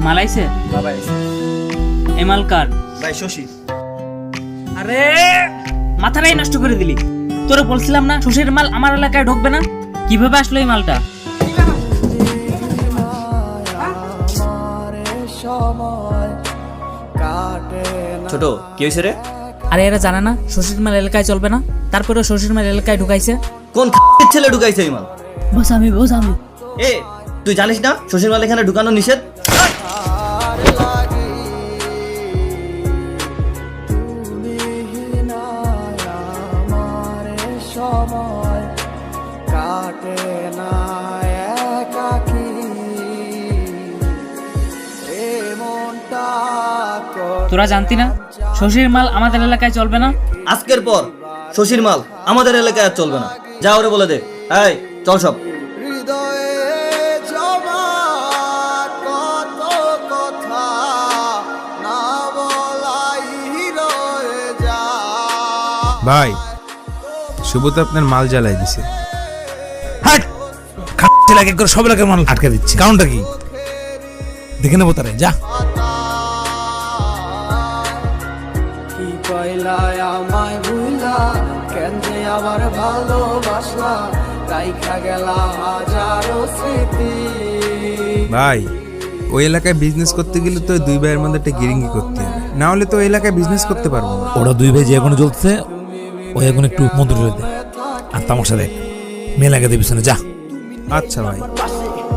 মালাইছে বাবা এমাল কার ভাই শশী। আরে মাথাটাই নষ্ট করে দিলি। তোরে বলছিলাম না শশীর মাল আমার এলাকায় ঢুকবে না। কিভাবে আসলো এই মালটা? ছোট কি হয়েছে রে? আরে এরা জানে না শশীর মাল এলাকায় চলবে না, তারপরে শশীর মাল এলাকায় ঢুকাইছে। কোন ছেলে ঢুকাইছে এই মাল? বস আমি এ তুই জানিস না শশীর মাল এখানে ঢুকানো নিষেধ? তোরা জানতি না শশীর মাল আমাদের এলাকায় চলবে না? আজকের পর শশীর মাল আমাদের এলাকায় আর চলবে না। যা ওরে বলে দে। এই চল সব। ভাই শুভ তো আপনার মাল জ্বালাই দিছে। লাগে করে সব এলাকার মাল আটকে দিচ্ছে, কারণটা কি দেখে নেবো তারে। যা আমায় ভুলা কেন যে আবার ভালোবাসলা, রাইখা গেলা হাজারো স্মৃতি। ভাই ওই এলাকায় বিজনেস করতে গেলে তো দুই ভাইয়ের মধ্যে একটা গিরিঙ্গি করতে হবে, না হলে তো ওই এলাকায় বিজনেস করতে পারবো না। ওরা দুই ভাই যে এখন চলছে, ওই এখন একটু মন্ত্র দে আর তামাশা দেখ, মেয়ে লাগে দেবে পিছনে। যা আচ্ছা ভাই।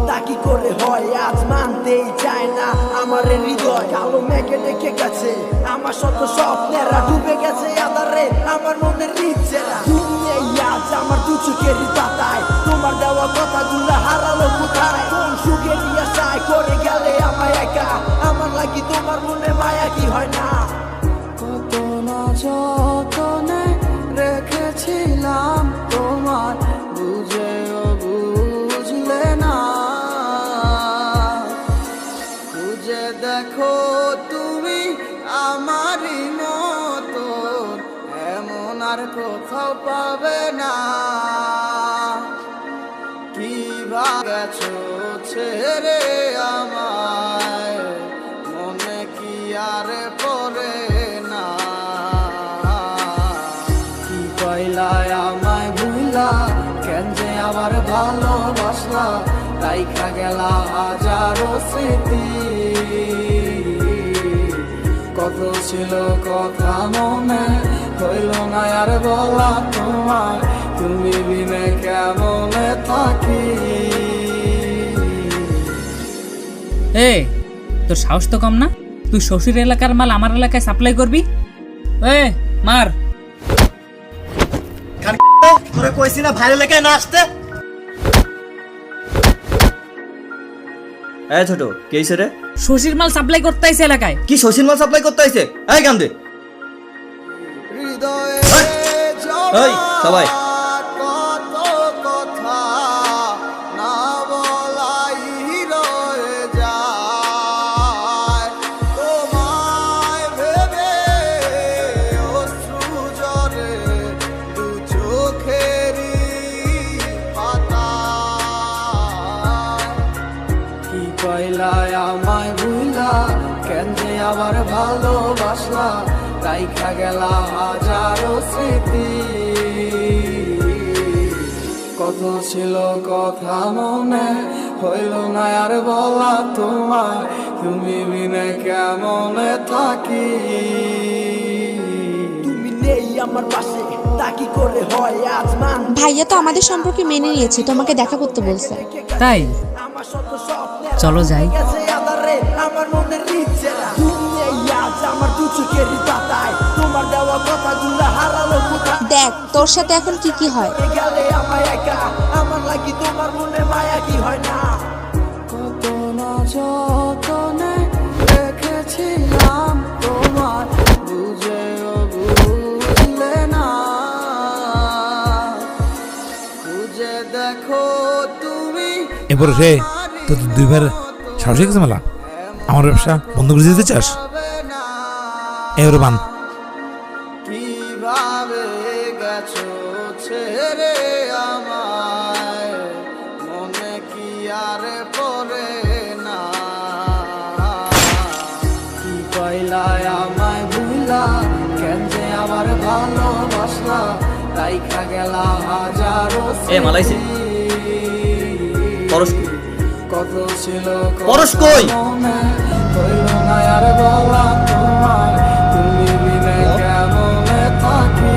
তাকি করে হয় আজ মানতেই চায় না আমার হৃদয়, কালো মেঘে ডেকে গেছে আমার শত স্বপ্নেরা, ডুবে গেছে আধারে আমার মনের ইচ্ছেরা। তুমি এই আজ আমার দু চোখের পাতায়, তোমার দেওয়া কথাগুলো হারালো কোথায়? কোন সুখের আশায় করে গেলে আমায় একা, আমার লাগি তোমার মনে মায়া কি হয় না? কত না যতনে রেখেছিলাম তোমার, বুঝেও বুঝলে না। বুঝে দেখো তুমি আমারই মতো, এমন আর কোথাও পাবে না। কি ভাগেছো ছেড়ে আমায়, মনে কি আর পড়ে না? কি কইলায় আমায় ভুলা কেন যে আবার ভালোবাসলা, রাইখা গেলা হাজারো স্মৃতি। কত ছিল কথা মনে হইল না আর বলা তোমার, তুমি বিনে কেমনে থাকি? এ তোর সাহস তো কম না? তুই শশীর এলাকার মাল আমার এলাকায় সাপ্লাই করবি? এ মার। তোরে কইছি না ভাইয়ের এলাকায় না আসতে। এই ছোট কি হয়েছে রে? শশীর মাল সাপ্লাই করতে আইছে এলাকায়। কি শশীর মাল সাপ্লাই করতে আইছে? এই গান দে। এই সবাই কত কথা না বলাই রয়ে যায়, তোমায় ভেবে অশ্রু ঝরে দু চোখেরই পাতা। কি কইলায় আমায় ভুলা কেন যে আবার ভালোবাসলা, রাইখা গেলা হাজারো স্মৃতি। কত ছিল কথা মনে হইল না আর বলা তোমার, তুমি বিনে কেমনে থাকি? তুমি নেই আমার পাশে, তাকি করে হয় আজ মান। ভাইয়া তো আমাদের সম্পর্কে মেনে নিয়েছে, তোমাকে দেখা করতে বলছে। তাই আমার শত স্বপ্নে চলো যাই। গেছে আধারে আমার মনের ইচ্ছেরা। তুমি এই আজ আমার দু চোখের পাতায়, তোমার দেওয়া কথাগুলো হারালো কোথায়? দেখ তোর সাথে এখন কি কি হয়। গেলে আমায় একা, আমার লাগি তোমার মনে মায়া কি হয় না? কত না যতনে রেখেছিলাম তোমার, বুঝেও বুঝলে না। বুঝে দেখো তুমি এরপরে রে তো দুই ভাইয়ের সাহস হয়ে গেছে মেলা, আমার ব্যবসা বন্ধ করে দিতে চাস? এবারে বান। কিভাবে গেছো ছেড়ে আমায়, মনে কি আর পড়ে না? পয়লায় আমায় ভুলা কেন যে আমার ভালোবাসলা রাইখা গেলা হাজারো এ মালাইছে পরশ কই? কত ছিল পরশ কই? মনে হইল না আর বলা তোমার তুমি বিনে কেমনে থাকি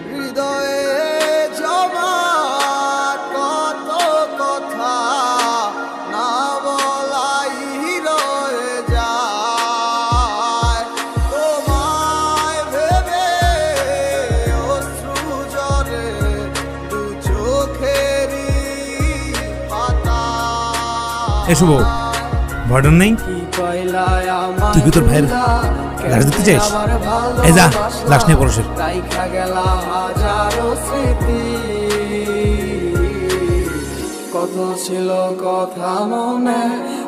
হৃদয়ে জমা কত কথা না বলাই রয়ে যায় তোমায় ভেবে অশ্রু ঝরে দু চোখেরই পাতা এ শুভ ভয়ডন নেই? তুই কি তোর ভাইয়ের লাশ দেখতে চাইস? এই যা লাশ নিয়ে পরশের। রাইখা গেলা হাজারো স্মৃতি কত ছিল কথা মনে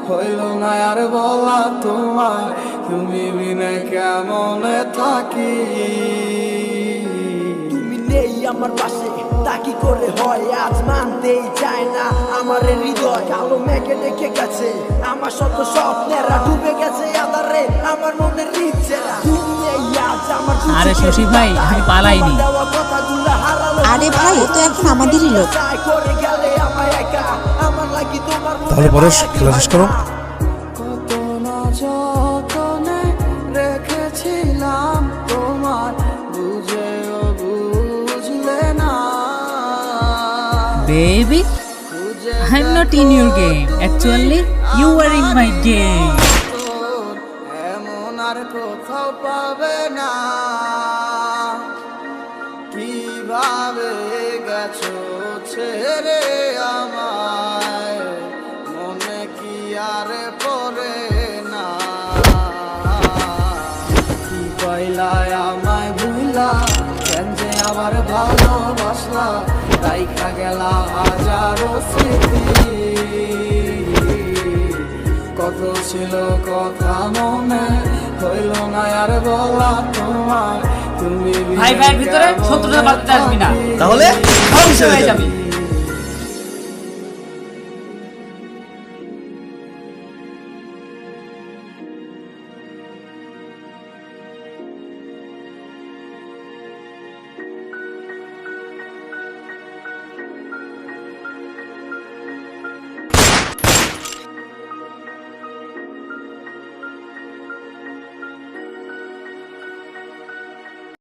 হইল না আর বলা তোমার তুমি বিনে কেমনে থাকি তুমি নেই আমার পাশে তা কি করে হয় আজ মানতেই চায় না আমার হৃদয় কালো মেঘে ডেকে গেছে আমার শত স্বপ্নেরা ডুবে গেছে আধারে আমার মনের ইচ্ছেরা তুমি নেই আজ আমার আরে শশী ভাই, আমি পালাইনি। আরে ভাই, ও তো এখন আমাদেরই লোক। করে গেলে আমায় একা আমার লাগি তোমার তাহলে পরশ খেলা শেষ করো। কত না যতনে রেখেছিলাম তোমার বুঝেও বুঝলে না Baby, I'm not in your game. Actually, you are in my game. এমন আর কোথাও পাবে না কিভাবে গেছো ছেড়ে আমায় মনে কি আর পড়ে না কি পয়লায় আমায় ভুলা কেন যে আবার ভালোবাসলা রাইখা গেলা হাজারো স্মৃতি কত ছিল কথা মনে হইল না আর বলা তোমার তুমি ভাই ভাইয়ের ভিতরে শত্রুতা বাড়তে আসবি না। তাহলে ধ্বংস হয়ে যাবি।